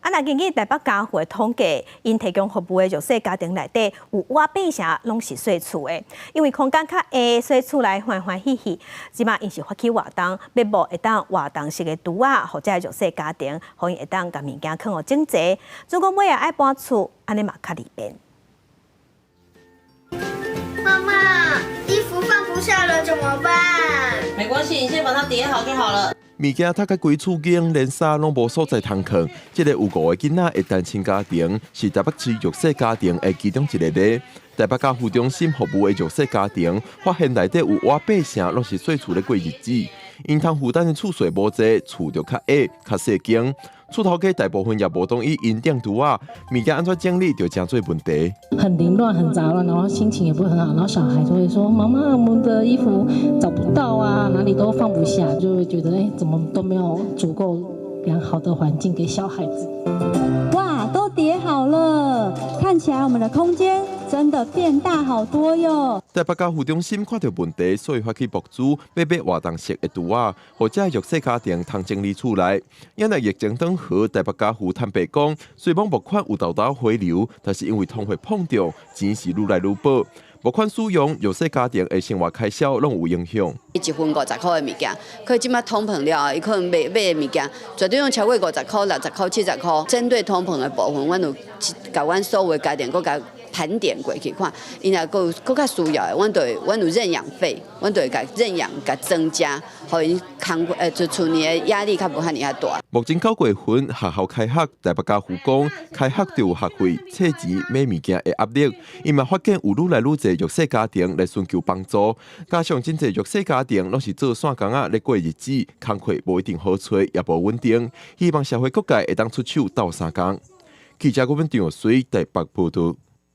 那根据台北家户的统计，因提供服务的弱势家庭内底有8成拢是细厝的，因为空间较下，细厝内欢欢喜喜。即马因是发起活动，要募会当活动式的拄仔或者弱势家庭，互因会当甲物件放互整齐。如果每日爱搬厝，安尼嘛较利便。妈妈，衣服放不下了怎么办？没关系，你先把它叠好就好了。物件拆开规厝间，连衫拢无所在通放。这个有5个囡仔的单亲家庭，是台北市弱势家庭的其中一个例。台北家扶中心服务的弱势家庭，发现内底有8成拢是细厝咧过日子。因通负担的厝税无济，厝就较矮、较细间。厝头家大部分也无同意因订拄仔，物件安怎整理就真做问题。很凌乱、很杂乱，然后心情也不会很好，然后小孩就会说：“妈妈，我们的衣服找不到啊，哪里都放不下，就会觉得怎么都没有足够良好的环境给小孩子。”哇，都叠好了，看起来我们的空间真的变大好多哟！台北家扶中心看到问题，所以发起募资，要买活动式的拄仔，或者弱势家庭通整理厝内。因为疫情当好，台北家扶坦白讲，虽然募款有豆豆回流，但是因为通货膨胀，钱是愈来愈薄。募款使用，弱势家庭的生活开销拢有影响。1份50块的物件，可即马通膨了，伊可能买的物件绝对用超过50块、60块、70块。针对通膨的部分，阮有甲阮所有的家庭，佮甲盘点过去看，因若佮较需要的，阮有认养费，阮就会甲认养甲增加，互因就厝年的压力较无遐尼大。目前9月份学校开学，台北家扶讲开学就有学费、册钱、买物件的压力，因嘛发现有愈来愈侪弱势家庭来寻求帮助，加上真侪弱势家庭拢是做线工仔咧过日子，工课无一定好找，也无稳定，希望社会各界会当出手斗相共。记者郭文张随台北报道。